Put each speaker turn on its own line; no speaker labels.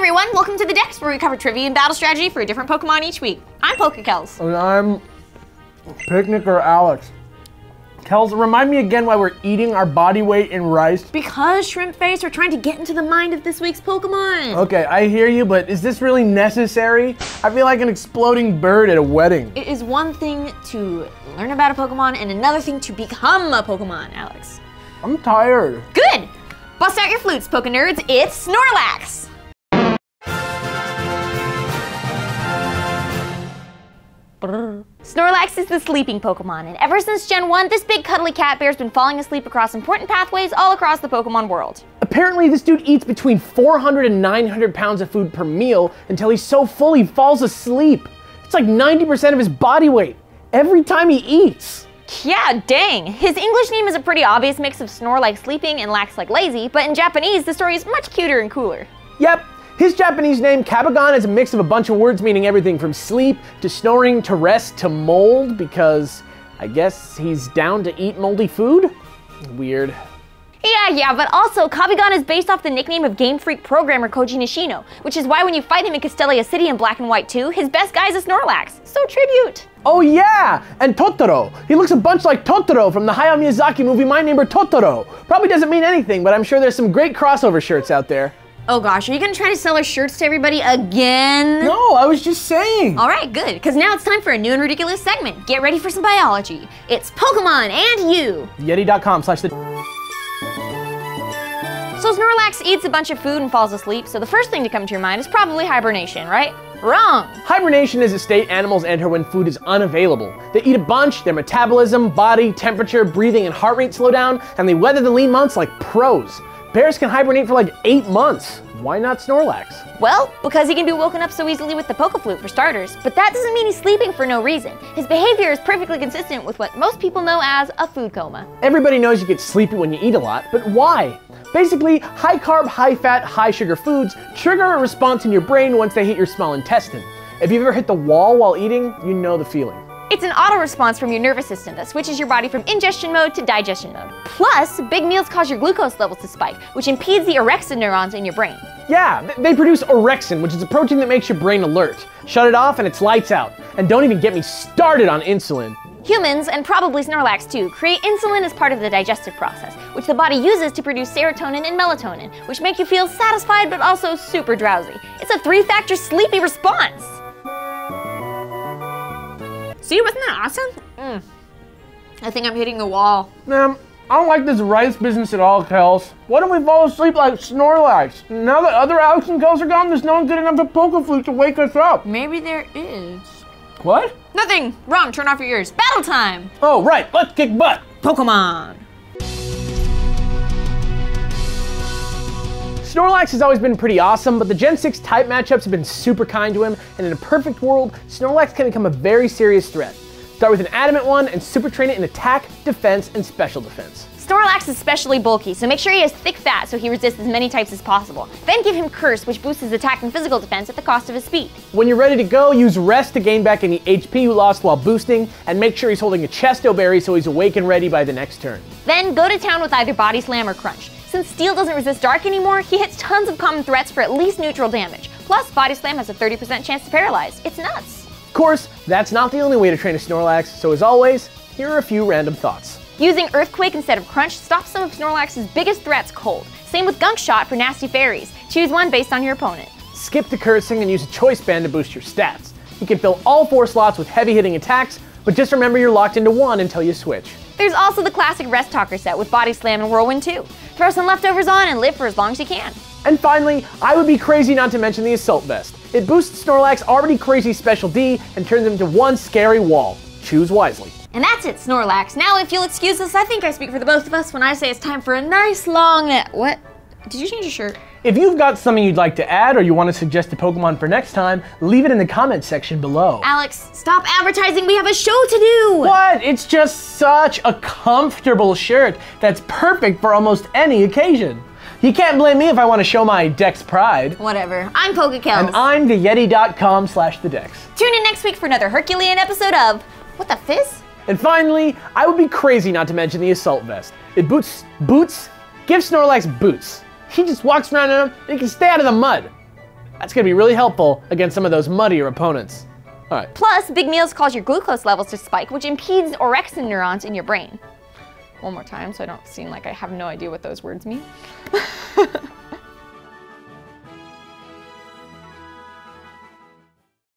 everyone, welcome to the Dex, where we cover trivia and battle strategy for a different Pokemon each week. I'm PokeKellz.
And I'm Picnicker Alex. Kelz, remind me again why we're eating our body weight in rice.
Because, Shrimp Face, we're trying to get into the mind of this week's Pokemon.
Okay, I hear you, but is this really necessary? I feel like an exploding bird at a wedding.
It is one thing to learn about a Pokemon and another thing to become a Pokemon, Alex.
I'm tired.
Good! Bust out your flutes, Poke Nerds, it's Snorlax! Snorlax is the sleeping Pokemon, and ever since Gen 1, this big cuddly cat bear's been falling asleep across important pathways all across the Pokemon world.
Apparently, this dude eats between 400 and 900 pounds of food per meal until he's so full he falls asleep. It's like 90% of his body weight every time he eats.
Yeah, dang. His English name is a pretty obvious mix of snore like sleeping and lax like lazy, but in Japanese, the story is much cuter and cooler.
Yep. His Japanese name, Kabagon, is a mix of a bunch of words meaning everything from sleep, to snoring, to rest, to mold, because I guess he's down to eat moldy food? Weird.
Yeah, but also, Kabagon is based off the nickname of Game Freak programmer Koji Nishino, which is why when you fight him in Castelia City in Black and White 2, his best guy is a Snorlax, so tribute!
Oh yeah! And Totoro! He looks a bunch like Totoro from the Hayao Miyazaki movie My Neighbor Totoro! Probably doesn't mean anything, but I'm sure there's some great crossover shirts out there.
Oh gosh, are you gonna try to sell our shirts to everybody again?
No, I was just saying.
All right, good, because now it's time for a new and ridiculous segment. Get ready for some biology. It's Pokemon and you.
Yeti.com/the...
So Snorlax eats a bunch of food and falls asleep, so the first thing to come to your mind is probably hibernation, right? Wrong.
Hibernation is a state animals enter when food is unavailable. They eat a bunch, their metabolism, body, temperature, breathing, and heart rate slow down, and they weather the lean months like pros. Bears can hibernate for like 8 months. Why not Snorlax?
Well, because he can be woken up so easily with the Pokeflute for starters, but that doesn't mean he's sleeping for no reason. His behavior is perfectly consistent with what most people know as a food coma.
Everybody knows you get sleepy when you eat a lot, but why? Basically, high carb, high fat, high sugar foods trigger a response in your brain once they hit your small intestine. If you've ever hit the wall while eating, you know the feeling.
It's an auto-response from your nervous system that switches your body from ingestion mode to digestion mode. Plus, big meals cause your glucose levels to spike, which impedes the orexin neurons in your brain.
Yeah, they produce orexin, which is a protein that makes your brain alert. Shut it off and it's lights out. And don't even get me started on insulin.
Humans, and probably Snorlax too, create insulin as part of the digestive process, which the body uses to produce serotonin and melatonin, which make you feel satisfied but also super drowsy. It's a 3-factor sleepy response. See, wasn't that awesome? I think I'm hitting the wall.
Man, I don't like this rice business at all, Kelz. Why don't we fall asleep like Snorlax? Now that other Alex and Kelz are gone, there's no one good enough at Pokeflute to wake us up.
Maybe there is.
What?
Nothing. Wrong. Turn off your ears. Battle time.
Oh, right. Let's kick butt.
Pokemon.
Snorlax has always been pretty awesome, but the Gen 6 type matchups have been super kind to him, and in a perfect world, Snorlax can become a very serious threat. Start with an adamant one and super train it in attack, defense, and special defense.
Snorlax is especially bulky, so make sure he has thick fat so he resists as many types as possible. Then give him Curse, which boosts his attack and physical defense at the cost of his speed.
When you're ready to go, use Rest to gain back any HP you lost while boosting, and make sure he's holding a Chesto Berry so he's awake and ready by the next turn.
Then go to town with either Body Slam or Crunch. Since Steel doesn't resist Dark anymore, he hits tons of common threats for at least neutral damage. Plus, Body Slam has a 30% chance to paralyze. It's nuts.
Of course, that's not the only way to train a Snorlax, so as always, here are a few random thoughts.
Using Earthquake instead of Crunch stops some of Snorlax's biggest threats cold. Same with Gunk Shot for nasty fairies. Choose one based on your opponent.
Skip the cursing and use a Choice Band to boost your stats. You can fill all 4 slots with heavy hitting attacks, but just remember you're locked into one until you switch.
There's also the classic Rest Talker set with Body Slam and Whirlwind 2. Throw some leftovers on and live for as long as you can.
And finally, I would be crazy not to mention the Assault Vest. It boosts Snorlax's already crazy Special D and turns him into one scary wall. Choose wisely.
And that's it, Snorlax. Now, if you'll excuse us, I think I speak for the both of us when I say it's time for a nice long... What? Did you change your shirt?
If you've got something you'd like to add or you want to suggest a Pokemon for next time, leave it in the comments section below.
Alex, stop advertising. We have a show to do.
What? It's just such a comfortable shirt that's perfect for almost any occasion. You can't blame me if I want to show my Dex pride.
Whatever. I'm PokeKellz.
And I'm the Yeti.com/theDex.
Tune in next week for another Herculean episode of What the Fizz?
And finally, I would be crazy not to mention the Assault Vest. It boots? Give Snorlax boots. He just walks around in them and he can stay out of the mud. That's gonna be really helpful against some of those muddier opponents. All right.
Plus, big meals cause your glucose levels to spike, which impedes orexin neurons in your brain. One more time so I don't seem like I have no idea what those words mean.